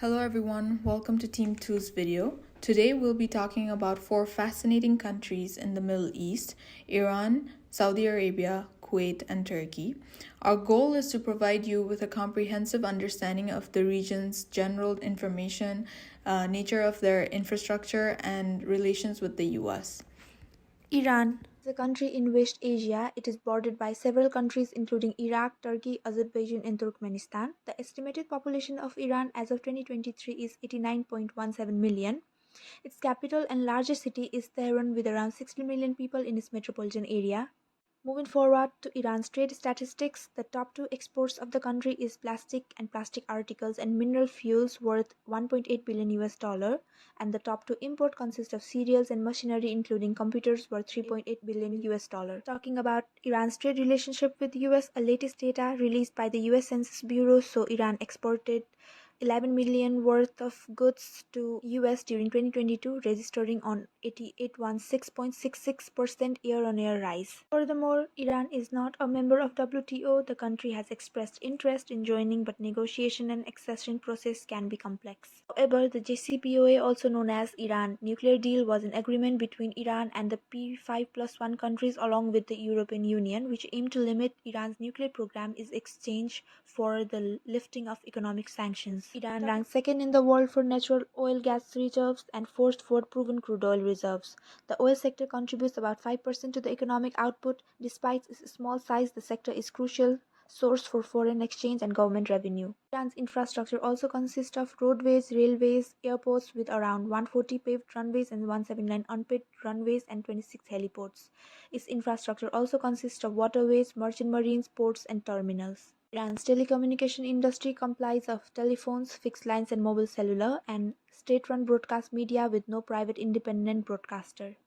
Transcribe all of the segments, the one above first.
Hello everyone, welcome to Team 2's video. Today we'll be talking about four fascinating countries in the Middle East: Iran, Saudi Arabia, Kuwait, and Turkey. Our goal is to provide you with a comprehensive understanding of the region's general information, nature of their infrastructure, and relations with the US. Iran is a country in West Asia. It is bordered by several countries including Iraq, Turkey, Azerbaijan, and Turkmenistan. The estimated population of Iran as of 2023 is 89.17 million. Its capital and largest city is Tehran with around 60 million people in its metropolitan area. Moving forward to Iran's trade statistics, the top two exports of the country is plastic and plastic articles and mineral fuels worth 1.8 billion US dollar, and the top two import consist of cereals and machinery including computers worth 3.8 billion US dollar. Talking about Iran's trade relationship with the US, a latest data released by the US Census Bureau show Iran exported 11 million worth of goods to US during 2022, registering on 816.66% year-on-year rise. Furthermore, Iran is not a member of WTO. The country has expressed interest in joining, but negotiation and accession process can be complex. However, the JCPOA, also known as Iran Nuclear Deal, was an agreement between Iran and the P5+1 countries along with the European Union, which aimed to limit Iran's nuclear program in exchange for the lifting of economic sanctions. Iran ranks second in the world for natural oil gas reserves and fourth for proven crude oil reserves. The oil sector contributes about 5% to the economic output. Despite its small size, the sector is crucial source for foreign exchange and government revenue. Iran's infrastructure also consists of roadways, railways, airports with around 140 paved runways and 179 unpaved runways and 26 heliports. Its infrastructure also consists of waterways, merchant marines, ports, and terminals. Iran's telecommunication industry comprises of telephones, fixed lines and mobile cellular, and state-run broadcast media with no private independent broadcaster.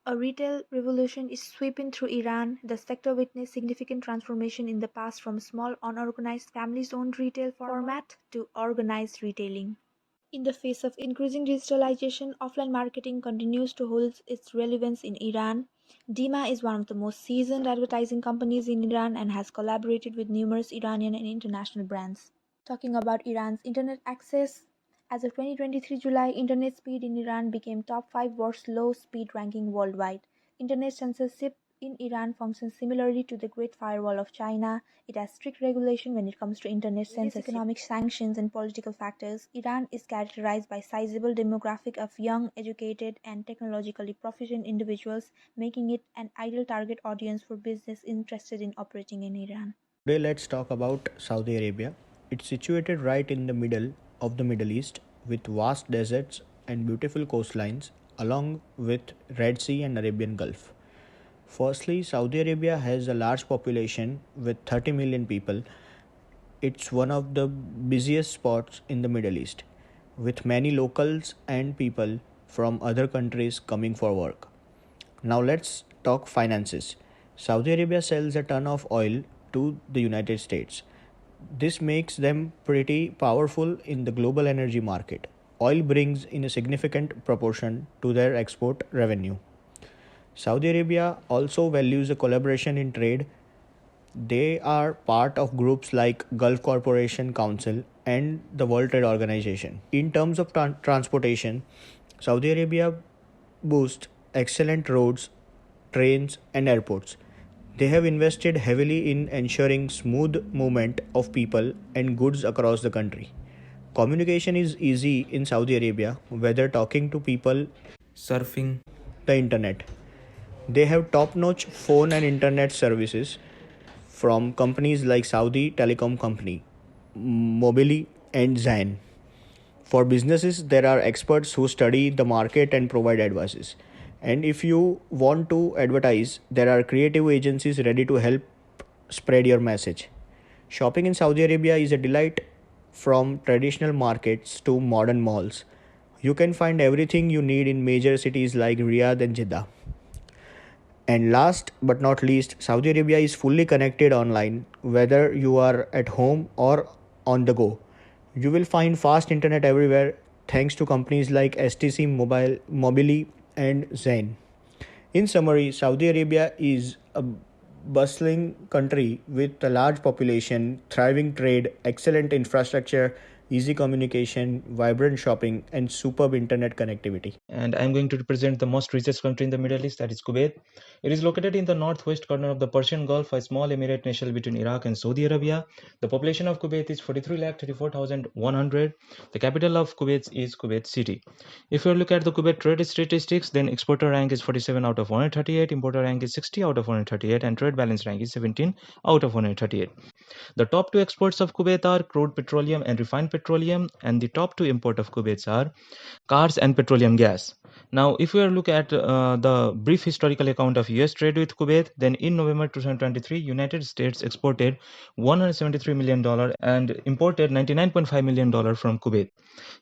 A retail revolution is sweeping through Iran. The sector witnessed significant transformation in the past from small unorganized families-owned retail format to organized retailing. In the face of increasing digitalization, offline marketing continues to hold its relevance in Iran. Dima is one of the most seasoned advertising companies in Iran and has collaborated with numerous Iranian and international brands. Talking about Iran's internet access, as of 2023 July, internet speed in Iran became top 5 worst low speed ranking worldwide. Internet censorship in Iran functions similarly to the Great Firewall of China. It has strict regulation when it comes to internet censorship. Economic sanctions and political factors, Iran is characterized by sizable demographic of young, educated, and technologically proficient individuals, making it an ideal target audience for business interested in operating in Iran. Today, let's talk about Saudi Arabia. It's situated right in the middle of the Middle East with vast deserts and beautiful coastlines, along with Red Sea and Arabian Gulf. Firstly, Saudi Arabia has a large population with 30 million people. It's one of the busiest spots in the Middle East, with many locals and people from other countries coming for work. Now let's talk finances. Saudi Arabia sells a ton of oil to the United States. This makes them pretty powerful in the global energy market. Oil brings in a significant proportion to their export revenue. Saudi Arabia also values a collaboration in trade. They are part of groups like Gulf Cooperation Council and the World Trade Organization. In terms of transportation, Saudi Arabia boasts excellent roads, trains, and airports. They have invested heavily in ensuring smooth movement of people and goods across the country. Communication is easy in Saudi Arabia, whether talking to people, surfing the internet. They have top-notch phone and internet services from companies like Saudi Telecom Company, Mobily, and Zain. For businesses, there are experts who study the market and provide advices. And if you want to advertise, there are creative agencies ready to help spread your message. Shopping in Saudi Arabia is a delight, from traditional markets to modern malls. You can find everything you need in major cities like Riyadh and Jeddah. And last but not least, Saudi Arabia is fully connected online, whether you are at home or on the go. You will find fast internet everywhere thanks to companies like STC Mobile, Mobily, and Zain. In summary, Saudi Arabia is a bustling country with a large population, thriving trade, excellent infrastructure, easy communication, vibrant shopping, and superb internet connectivity. And I'm going to represent the most richest country in the Middle East, that is Kuwait. It is located in the northwest corner of the Persian Gulf, a small emirate nation between Iraq and Saudi Arabia. The population of Kuwait is 43,34,100. The capital of Kuwait is Kuwait City. If you look at the Kuwait trade statistics, then exporter rank is 47 out of 138, importer rank is 60 out of 138, and trade balance rank is 17 out of 138. The top two exports of Kuwait are crude petroleum and refined petroleum, and the top two import of Kuwait are cars and petroleum gas. Now, if we look at the brief historical account of US trade with Kuwait, then in November 2023, United States exported $173 million and imported $99.5 million from Kuwait.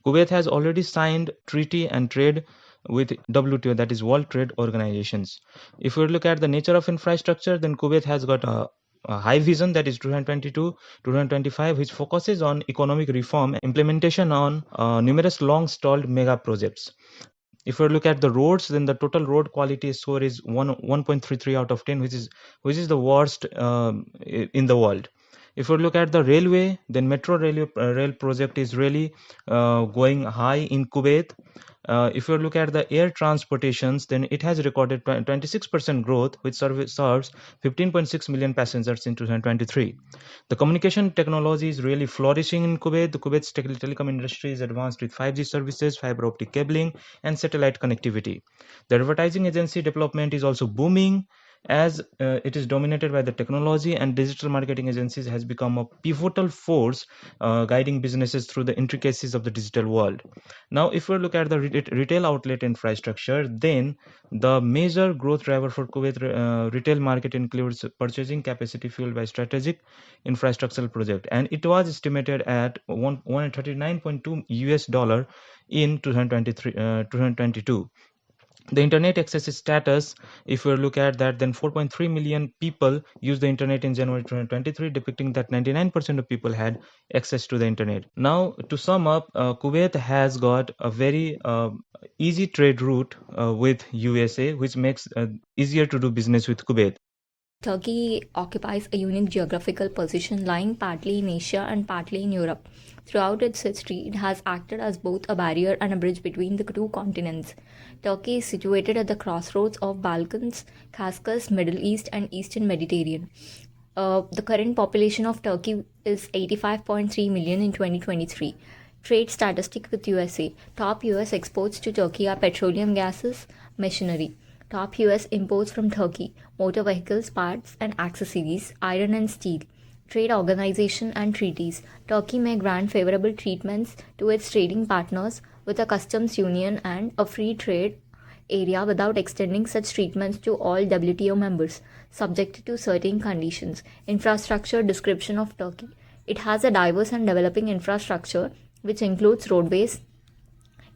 Kuwait has already signed treaty and trade with WTO, that is World Trade Organizations. If we look at the nature of infrastructure, then Kuwait has got a high vision, that is 2022-2025, which focuses on economic reform implementation on numerous long stalled mega projects. If we look at the roads, then the total road quality score is 1.33 out of 10, which is the worst in the world. If we look at the railway, then metro rail project is really going high in Kuwait. If you look at the air transportations, then it has recorded 26% growth, which serves 15.6 million passengers in 2023. The communication technology is really flourishing in Kuwait. The Kuwait's telecom industry is advanced with 5G services, fiber optic cabling, and satellite connectivity. The advertising agency development is also booming, as it is dominated by the technology, and digital marketing agencies has become a pivotal force guiding businesses through the intricacies of the digital world. Now, if we look at the retail outlet infrastructure, then the major growth driver for Kuwait retail market includes purchasing capacity fueled by strategic infrastructural project, and it was estimated at 139.2 US dollar in 2022. The internet access status, if we look at that, then 4.3 million people used the internet in January 2023, depicting that 99% of people had access to the internet. Now, to sum up, Kuwait has got a very easy trade route with USA, which makes easier to do business with Kuwait. Turkey occupies a unique geographical position lying partly in Asia and partly in Europe. Throughout its history, it has acted as both a barrier and a bridge between the two continents. Turkey is situated at the crossroads of Balkans, Caucasus, Middle East, and Eastern Mediterranean. The current population of Turkey is 85.3 million in 2023. Trade statistic with USA. Top US exports to Turkey are petroleum gases, machinery. Top US imports from Turkey: motor vehicles, parts and accessories, iron and steel. Trade organization and treaties. Turkey may grant favorable treatments to its trading partners with a customs union and a free trade area without extending such treatments to all WTO members, subject to certain conditions. Infrastructure description of Turkey. It has a diverse and developing infrastructure which includes roadways.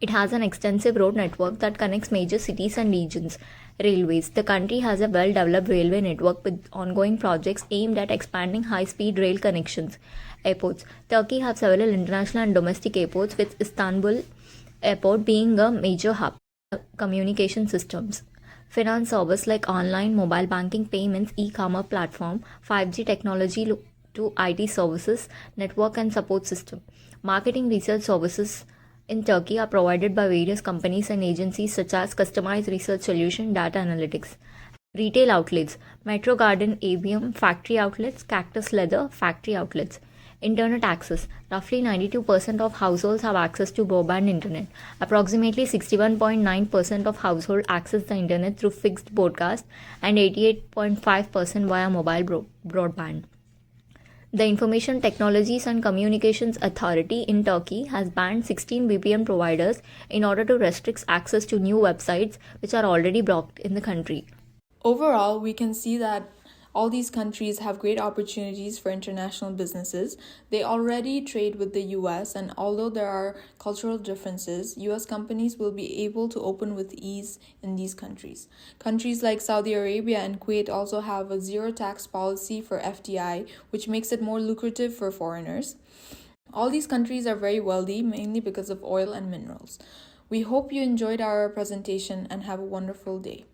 It has an extensive road network that connects major cities and regions. Railways. The country has a well-developed railway network with ongoing projects aimed at expanding high-speed rail connections. Airports. Turkey has several international and domestic airports, with Istanbul Airport being a major hub. Communication systems. Finance service like online, mobile banking, payments, e-commerce platform, 5G technology to IT services, network and support system. Marketing research services in Turkey are provided by various companies and agencies such as Customized Research Solution, Data Analytics. Retail outlets. Metro Garden, ABM, factory outlets, Cactus Leather, factory outlets. Internet access. Roughly 92% of households have access to broadband internet. Approximately 61.9% of households access the internet through fixed broadcast and 88.5% via mobile broadband. The Information Technologies and Communications Authority in Turkey has banned 16 VPN providers in order to restrict access to new websites which are already blocked in the country. Overall, we can see that all these countries have great opportunities for international businesses. They already trade with the US, and although there are cultural differences, US companies will be able to open with ease in these countries. Countries like Saudi Arabia and Kuwait also have a zero tax policy for FDI, which makes it more lucrative for foreigners. All these countries are very wealthy, mainly because of oil and minerals. We hope you enjoyed our presentation and have a wonderful day.